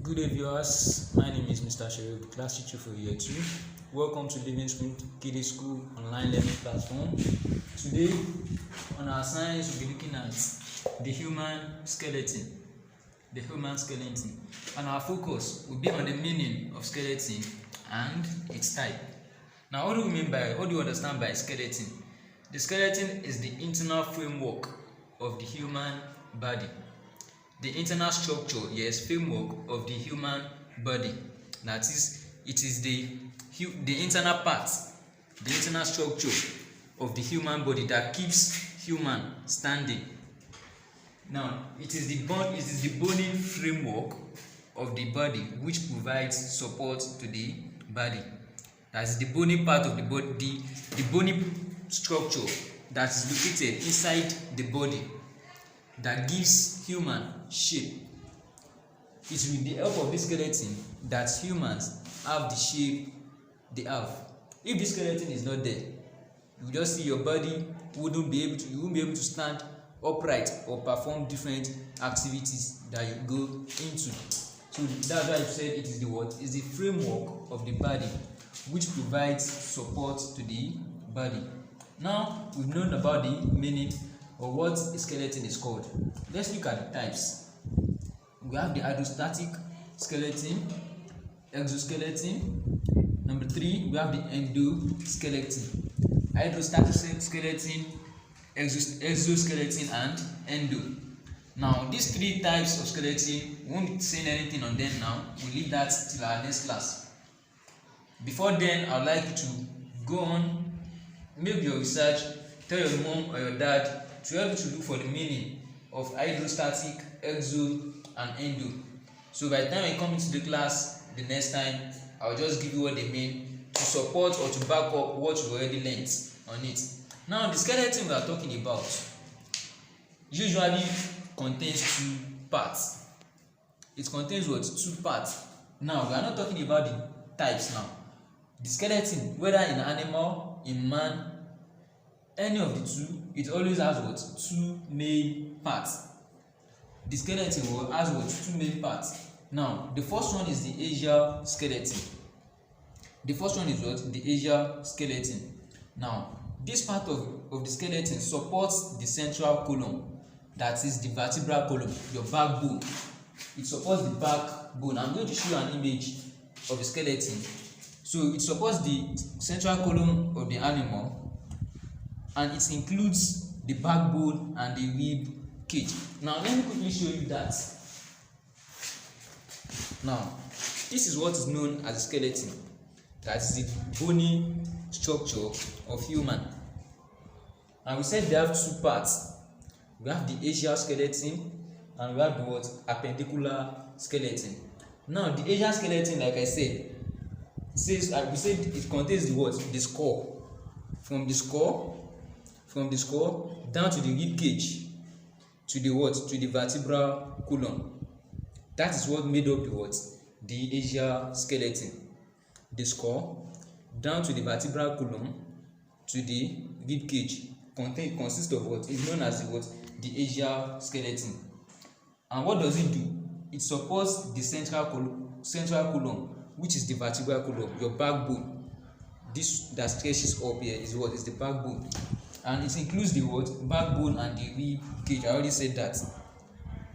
Good day, viewers. My name is Mr. Sherib, class teacher for year 2. Welcome to Livingsprings Kiddies School online learning platform. Today, on our science, we'll be looking at the human skeleton. And our focus will be on the meaning of skeleton and its type. Now, what do you understand by skeleton? The skeleton is the internal framework of the human body. The internal structure, framework of the human body. That is, it is the internal part, the internal structure of the human body that keeps human standing. Now, it is the bony framework of the body which provides support to the body. That is the bony part of the body, the bony structure that is located inside the body that gives human shape. It's with the help of this skeleton that humans have the shape they have. If this skeleton is not there, you just see your body you won't be able to stand upright or perform different activities that you go into. So that's why I said it is the framework of the body which provides support to the body. Now we've known about the meaning or what a skeleton is called. Let's look at the types. We have the hydrostatic skeleton, exoskeleton. Number 3, we have the endoskeleton. Hydrostatic skeleton, exoskeleton, and endo. Now, these 3 types of skeleton, we won't say anything on them now. We'll leave that till our next class. Before then, I'd like you to go on, make your research, tell your mom or your dad to help you to look for the meaning of hydrostatic, exo, and endo. So by the time I come into the class the next time, I'll just give you what they mean to support or to back up what you already learned on it. Now, the skeleton we are talking about usually contains 2 parts. It contains what? 2 parts. Now, we are not talking about the types now. The skeleton, whether in animal, in man, any of the 2, it always has what? 2 main parts. The skeleton has what? 2 main parts. Now, the first one is the axial skeleton. The first one is what? The axial skeleton. Now, this part of the skeleton supports the central column, that is the vertebral column, your backbone. It supports the backbone. I'm going to show you an image of the skeleton. So, it supports the central column of the animal, and it includes the backbone and the rib cage. Now, let me quickly show you that. Now, this is what is known as a skeleton. That is the bony structure of human. And we said they have 2 parts. We have the axial skeleton and we have the what? Appendicular skeleton. Now, the axial skeleton, like I said, we said it contains the what? The skull. From the skull down to the rib cage to the what? To the vertebral column. That is what made up the what? The axial skeleton. The skull down to the vertebral column to the rib cage consists of what is known as the what? The axial skeleton. And what does it do? It supports the central column, which is the vertebral column, your backbone. This that stretches up here is what? Is the backbone. And it includes the what? Backbone and the rib cage. I already said that.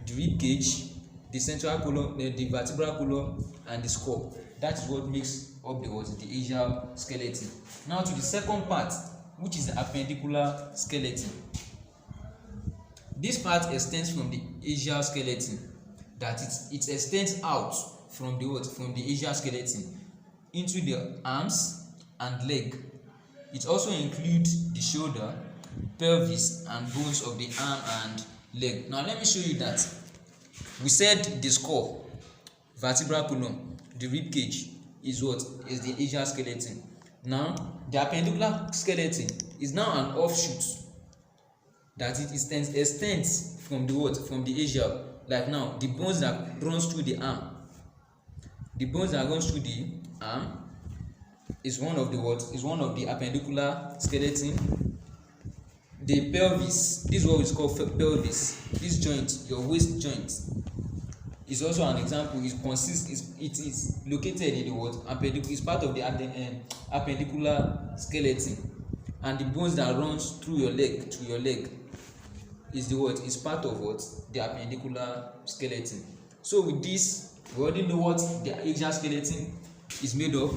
The rib cage, the central column, the vertebral column, and the skull. That is what makes up the what? The axial skeleton. Now to the second part, which is the appendicular skeleton. This part extends from the axial skeleton. That it extends out from the what? From the axial skeleton into the arms and leg. It also includes the shoulder, pelvis, and bones of the arm and leg. Now let me show you that. We said the skull, vertebral column, the rib cage is what? Is the axial skeleton. Now the appendicular skeleton is now an offshoot that it extends from the what? From the axial. Like now, the bones that runs through the arm. The bones that runs through the arm is one of the what? Is one of the appendicular skeleton. The pelvis, this is what is called pelvis. This joint, your waist joint, is also an example. It is located in the what? It's part of the appendicular skeleton, and the bones that runs through your leg to your leg is the what? Is part of what? The appendicular skeleton. So with this, we already know what the axial skeleton is made of: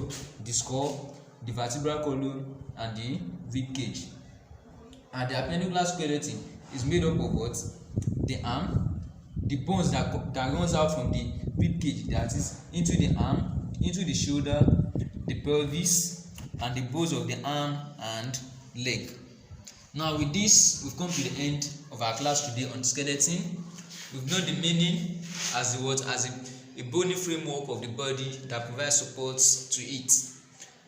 the skull, the vertebral column, and the rib cage. And the appendicular skeleton is made up of what? The arm, the bones that runs out from the rib cage, that is into the arm, into the shoulder, the pelvis, and the bones of the arm and leg. Now with this, we've come to the end of our class today on skeleton. We've known the meaning as the what? As a bony framework of the body that provides supports to it.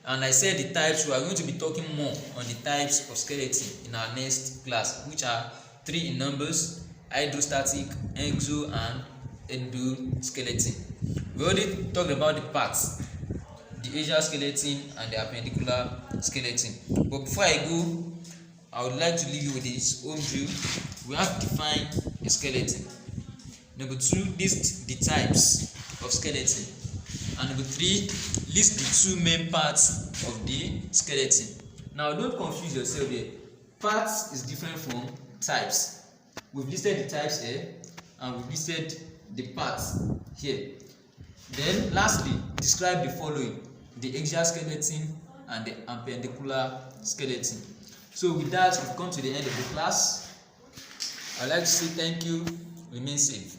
And I said the types. We are going to be talking more on the types of skeleton in our next class, which are 3 in numbers: hydrostatic, exo, and endoskeleton. We already talked about the parts, the axial skeleton and the appendicular skeleton. But before I go, I would like to leave you with this home drill. We have defined a skeleton. Number 2, list the types of skeleton. And number 3, list the 2 main parts of the skeleton. Now don't confuse yourself here. Parts is different from types. We've listed the types here, and we've listed the parts here. Then lastly, describe the following: the axial skeleton and the appendicular skeleton. So with that, we've come to the end of the class. I'd like to say thank you. Remain safe.